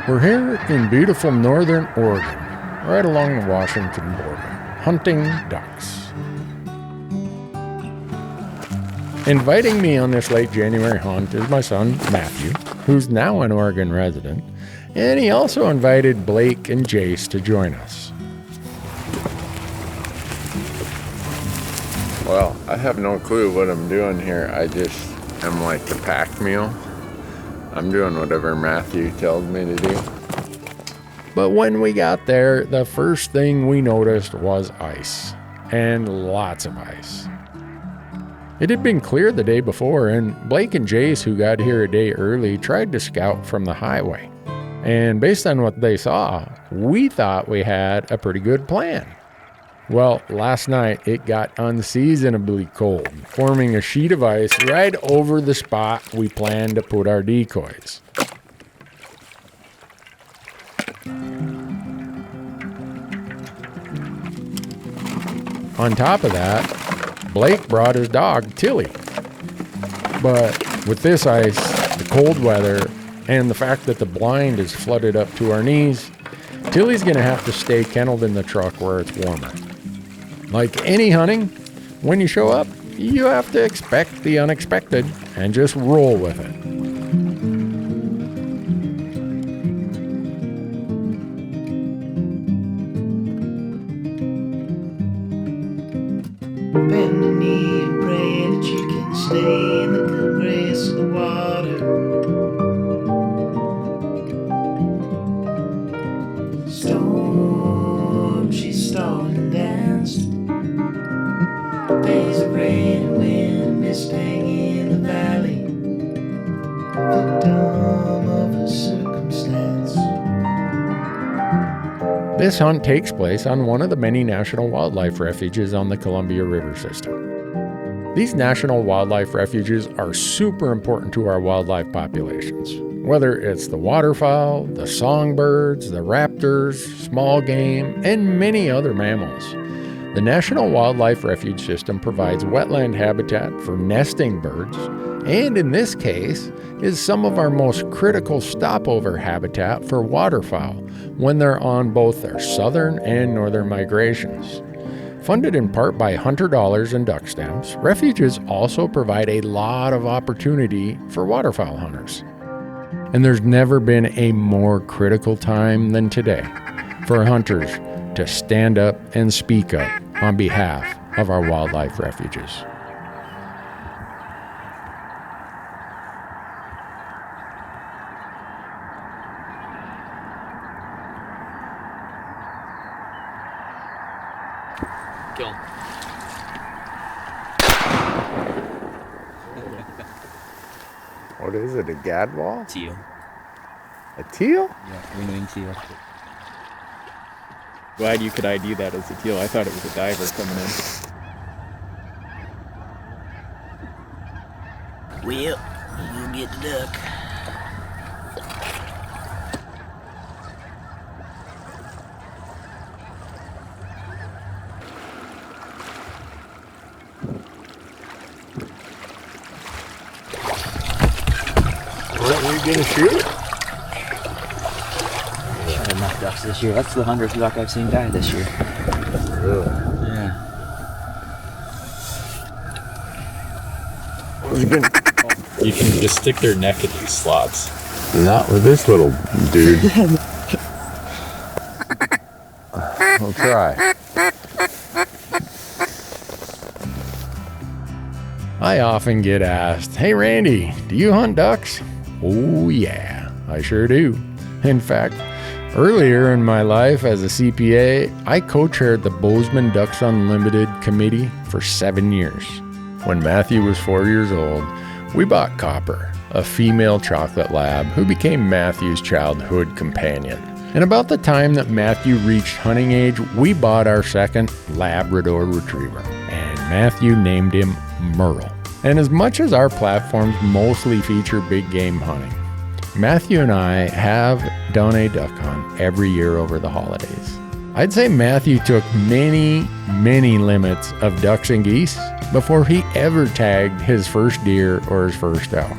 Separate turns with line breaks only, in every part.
We're here in beautiful northern Oregon, right along the Washington border, hunting ducks. Inviting me on this late January hunt is my son, Matthew, who's now an Oregon resident, and he also invited Blake and Jace to join us. Well, I have no clue what I'm doing here. I just am like the pack mule. I'm doing whatever Matthew tells me to do. But when we got there, the first thing we noticed was ice, and lots of ice. It had been clear the day before, and Blake and Jace, who got here a day early, tried to scout from the highway. And based on what they saw, we thought we had a pretty good plan. Well, last night it got unseasonably cold, forming a sheet of ice right over the spot we planned to put our decoys. On top of that, Blake brought his dog, Tilly. But with this ice, the cold weather, and the fact that the blind is flooded up to our knees, Tilly's gonna have to stay kenneled in the truck where it's warmer. Like any hunting, when you show up, you have to expect the unexpected and just roll with it.
Bend the knee and pray that you can stay in the good grace of the water. Storm, she's stalling and danced. Days of rain and wind, mist hanging in the valley. Victim of a circumstance.
This hunt takes place on one of the many national wildlife refuges on the Columbia River system. These national wildlife refuges are super important to our wildlife populations, whether it's the waterfowl, the songbirds, the raptors, small game, and many other mammals. The National Wildlife Refuge System provides wetland habitat for nesting birds, and in this case, is some of our most critical stopover habitat for waterfowl when they're on both their southern and northern migrations. Funded in part by hunter dollars and duck stamps, refuges also provide a lot of opportunity for waterfowl hunters. And there's never been a more critical time than today for hunters to stand up and speak up on behalf of our wildlife refuges.
Kill him.
What is it, a gadwall?
Teal.
A teal?
Yeah, wing teal.
Glad you could ID that as a teal. I thought it was a diver coming in.
Well, we'll get the duck.
What are you gonna shoot?
Enough ducks this year. That's the 100th duck I've seen die this year.
Really?
Yeah.
You can just stick their neck in these slots.
Not with this little dude. We'll try. I often get asked, "Hey Randy, do you hunt ducks?" Oh yeah, I sure do. In fact, earlier in my life as a CPA, I co-chaired the Bozeman Ducks Unlimited Committee for 7 years. When Matthew was 4 years old, we bought Copper, a female chocolate lab who became Matthew's childhood companion. And about the time that Matthew reached hunting age, we bought our second Labrador Retriever, and Matthew named him Merle. And as much as our platforms mostly feature big game hunting, Matthew and I have done a duck hunt every year over the holidays. I'd say Matthew took many, many limits of ducks and geese before he ever tagged his first deer or his first elk.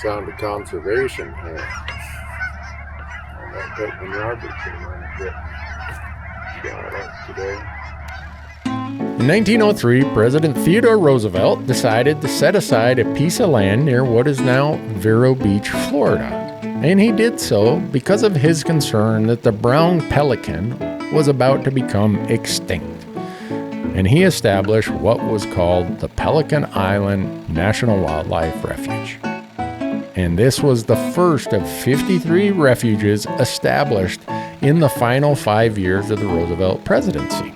sound of conservation here. That Pittman Roberts came on a bit shot up today. In 1903, President Theodore Roosevelt decided to set aside a piece of land near what is now Vero Beach, Florida. And he did so because of his concern that the brown pelican was about to become extinct. And he established what was called the Pelican Island National Wildlife Refuge. And this was the first of 53 refuges established in the final 5 years of the Roosevelt presidency.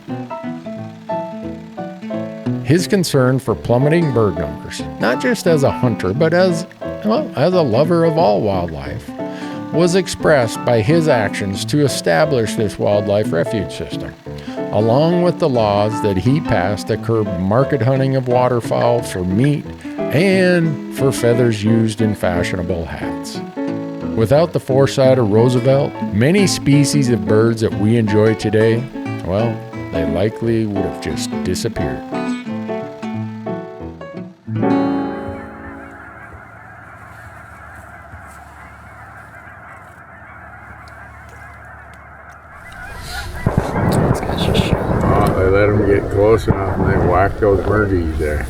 His concern for plummeting bird numbers, not just as a hunter, but as a lover of all wildlife, was expressed by his actions to establish this wildlife refuge system, along with the laws that he passed to curb market hunting of waterfowl for meat and for feathers used in fashionable hats. Without the foresight of Roosevelt, many species of birds that we enjoy today, well, they likely would have just disappeared. They let them get close enough and they whack those birdies there.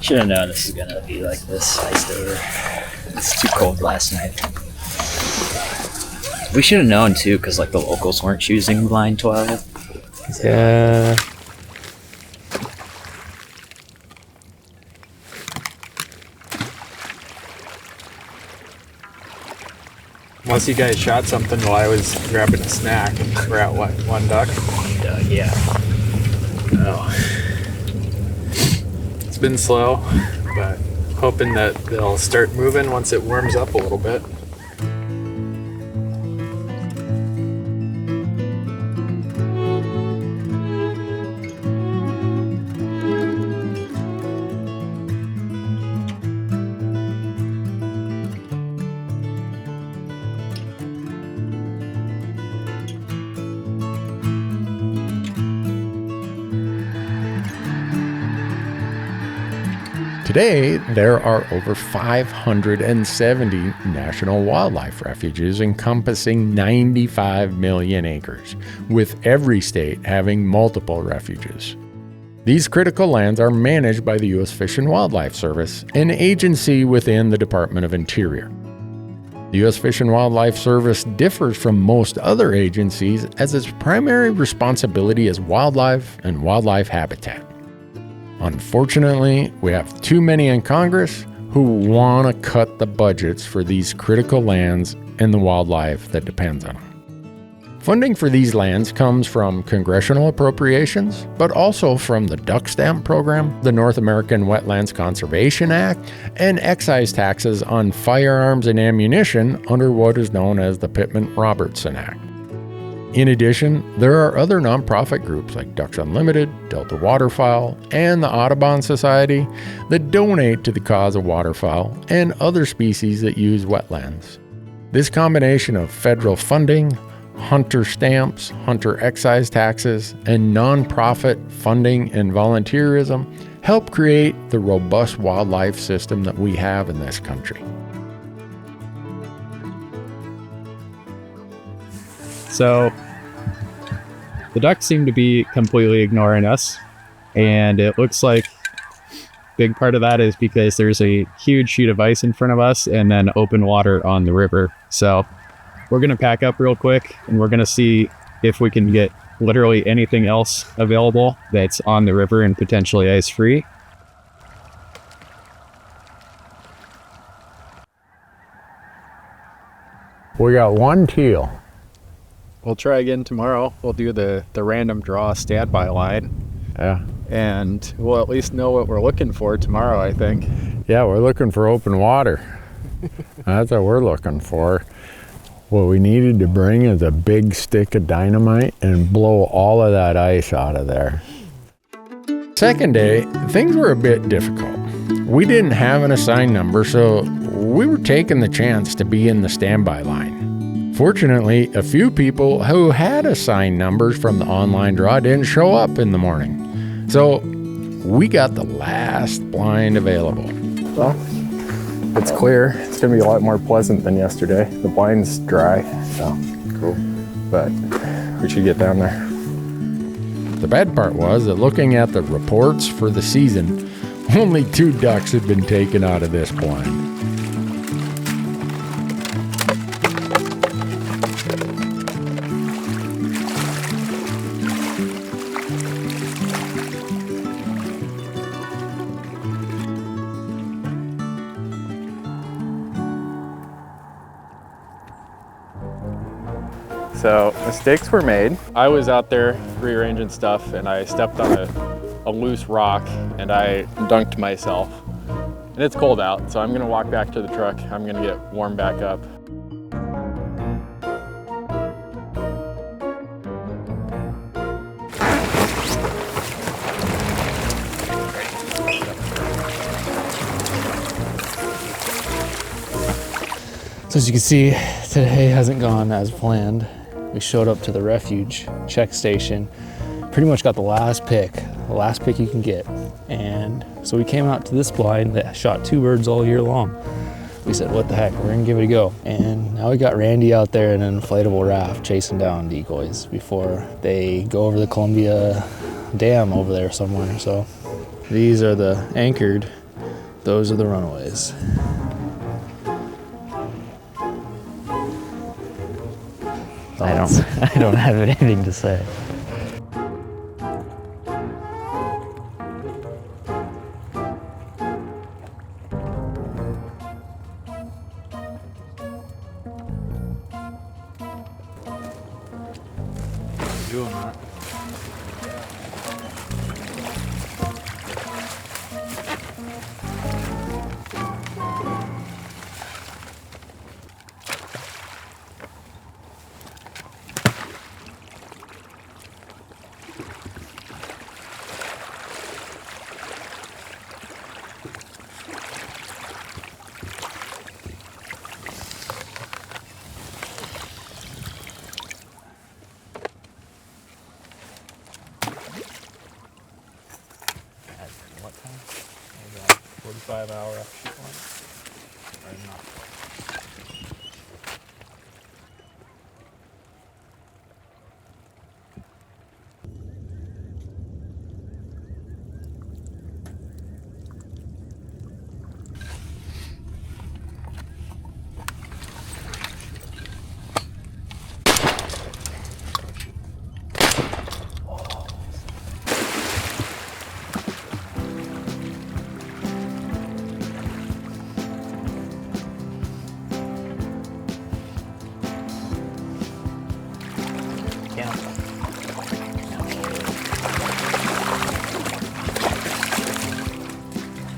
Should have known this is gonna be like this iced over. It's too cold last night. We should have known too, because like the locals weren't choosing blind 12.
Yeah. Unless you guys shot something while I was grabbing a snack. We're at what, one duck?
Yeah.
Oh. It's been slow, but hoping that they'll start moving once it warms up a little bit.
Today, there are over 570 national wildlife refuges encompassing 95 million acres, with every state having multiple refuges. These critical lands are managed by the U.S. Fish and Wildlife Service, an agency within the Department of Interior. The U.S. Fish and Wildlife Service differs from most other agencies as its primary responsibility is wildlife and wildlife habitat. Unfortunately, we have too many in Congress who want to cut the budgets for these critical lands and the wildlife that depends on them. Funding for these lands comes from congressional appropriations, but also from the Duck Stamp Program, the North American Wetlands Conservation Act, and excise taxes on firearms and ammunition under what is known as the Pittman-Robertson Act. In addition, there are other nonprofit groups like Ducks Unlimited, Delta Waterfowl, and the Audubon Society that donate to the cause of waterfowl and other species that use wetlands. This combination of federal funding, hunter stamps, hunter excise taxes, and nonprofit funding and volunteerism help create the robust wildlife system that we have in this country.
So the ducks seem to be completely ignoring us, and it looks like a big part of that is because there's a huge sheet of ice in front of us and then open water on the river. So we're going to pack up real quick and we're going to see if we can get literally anything else available that's on the river and potentially ice free.
We got one teal.
We'll try again tomorrow. We'll do the random draw standby line.
Yeah.
And we'll at least know what we're looking for tomorrow, I think.
Yeah, we're looking for open water. That's what we're looking for. What we needed to bring is a big stick of dynamite and blow all of that ice out of there. Second day, things were a bit difficult. We didn't have an assigned number, so we were taking the chance to be in the standby line. Fortunately, a few people who had assigned numbers from the online draw didn't show up in the morning. So we got the last blind available.
Well, it's clear. It's going to be a lot more pleasant than yesterday. The blind's dry, so cool. But we should get down there.
The bad part was that looking at the reports for the season, only 2 ducks had been taken out of this blind.
So mistakes were made. I was out there rearranging stuff and I stepped on a loose rock and I dunked myself. And it's cold out, so I'm gonna walk back to the truck. I'm gonna get warmed back up.
So as you can see, today hasn't gone as planned. We showed up to the Refuge check station, pretty much got the last pick you can get. And so we came out to this blind that shot 2 birds all year long. We said, what the heck, we're gonna give it a go. And now we got Randy out there in an inflatable raft chasing down decoys before they go over the Columbia Dam over there somewhere. So these are the anchored, those are the runaways.
I don't have anything to say.
Doing that. What time? Maybe like 45 hour after shoot one. Or not.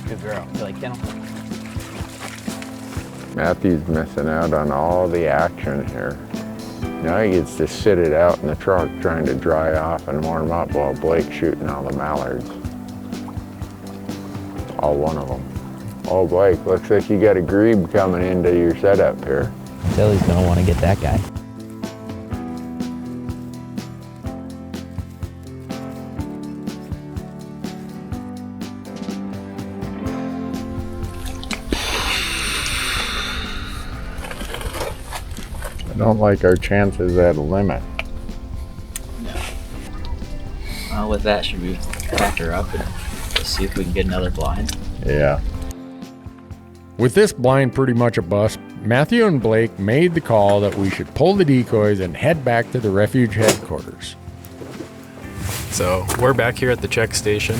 Good girl. You like kennel?
Matthew's missing out on all the action here. Now he gets to sit it out in the truck trying to dry off and warm up while Blake's shooting all the mallards. All one of them. Oh, Blake, looks like you got a grebe coming into your setup here.
Billy's gonna want to get that guy.
I don't like our chances at a limit.
Well, with that, should we pack her up and see if we can get another blind?
Yeah.
With this blind pretty much a bust, Matthew and Blake made the call that we should pull the decoys and head back to the Refuge headquarters.
So we're back here at the check station,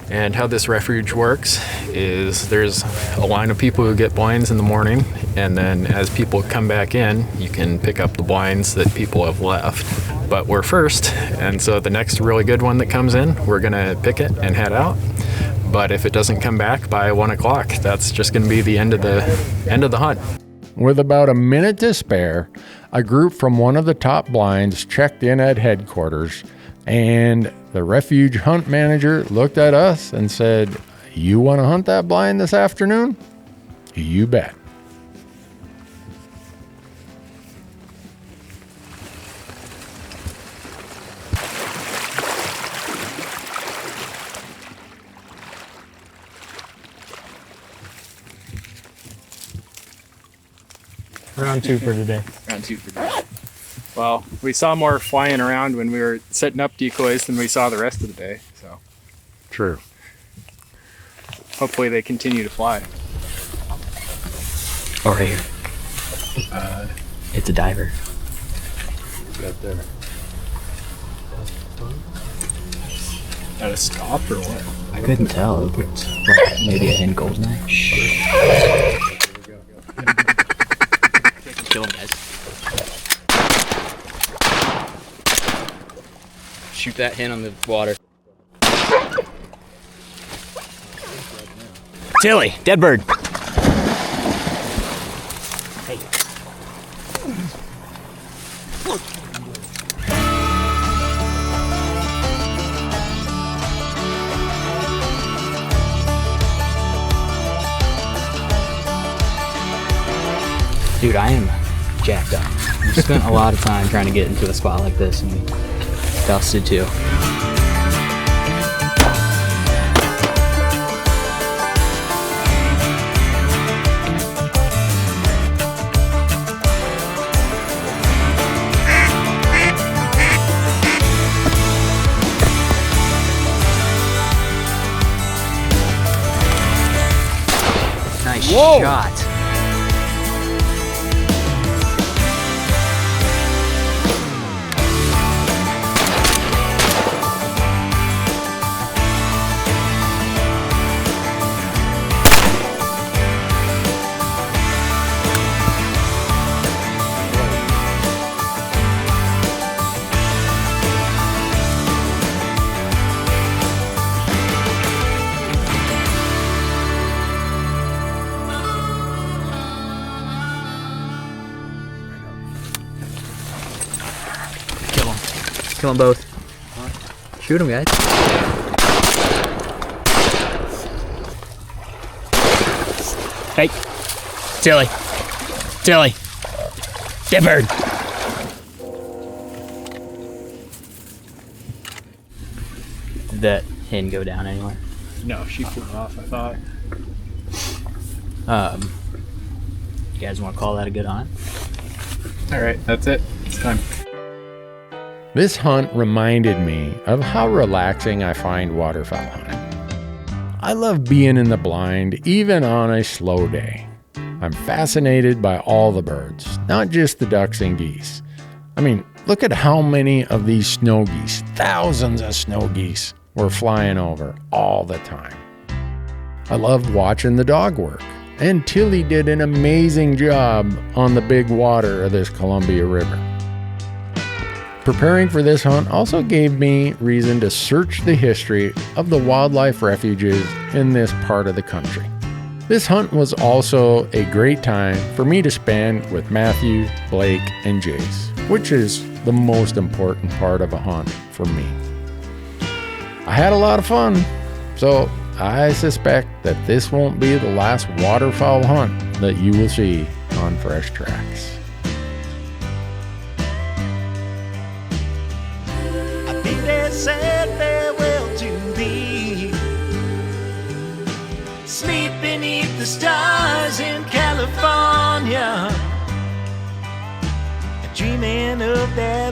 and how this Refuge works is there's a line of people who get blinds in the morning, and then as people come back in, you can pick up the blinds that people have left. But we're first, and so the next really good one that comes in, we're gonna pick it and head out. But if it doesn't come back by 1 o'clock, that's just gonna be the end of the hunt.
With about a minute to spare, a group from one of the top blinds checked in at headquarters, and the Refuge hunt manager looked at us and said, "You want to hunt that blind this afternoon?" You bet.
Round 2 for today.
Round 2 for today. Well, we saw more flying around when we were setting up decoys than we saw the rest of the day. So
True.
hopefully they continue to fly.
Oh, right here. It's a diver.
Got there. At a stop or what?
I couldn't tell. It looked like maybe a hen goldeneye. Kill him, guys. Shoot that hen on the water. Tilly, dead bird. Hey. Dude, I am jacked up. We spent a lot of time trying to get into a spot like this, and we dusted too. Nice shot. Kill them both. Shoot them, guys. Hey. Tilly. Tilly. Dead bird. Did that hen go down anywhere?
No, she flew off, I thought.
You guys want to call that a good hunt?
All right, that's it. It's time.
This hunt reminded me of how relaxing I find waterfowl hunting. I love being in the blind, even on a slow day. I'm fascinated by all the birds, not just the ducks and geese. I mean, look at how many of these snow geese, thousands of snow geese, were flying over all the time. I loved watching the dog work, and Tilly did an amazing job on the big water of this Columbia River. Preparing for this hunt also gave me reason to search the history of the wildlife refuges in this part of the country. This hunt was also a great time for me to spend with Matthew, Blake, and Jace, which is the most important part of a hunt for me. I had a lot of fun, so I suspect that this won't be the last waterfowl hunt that you will see on Fresh Tracks.
Said farewell to thee. Sleep beneath the stars in California, dreaming of that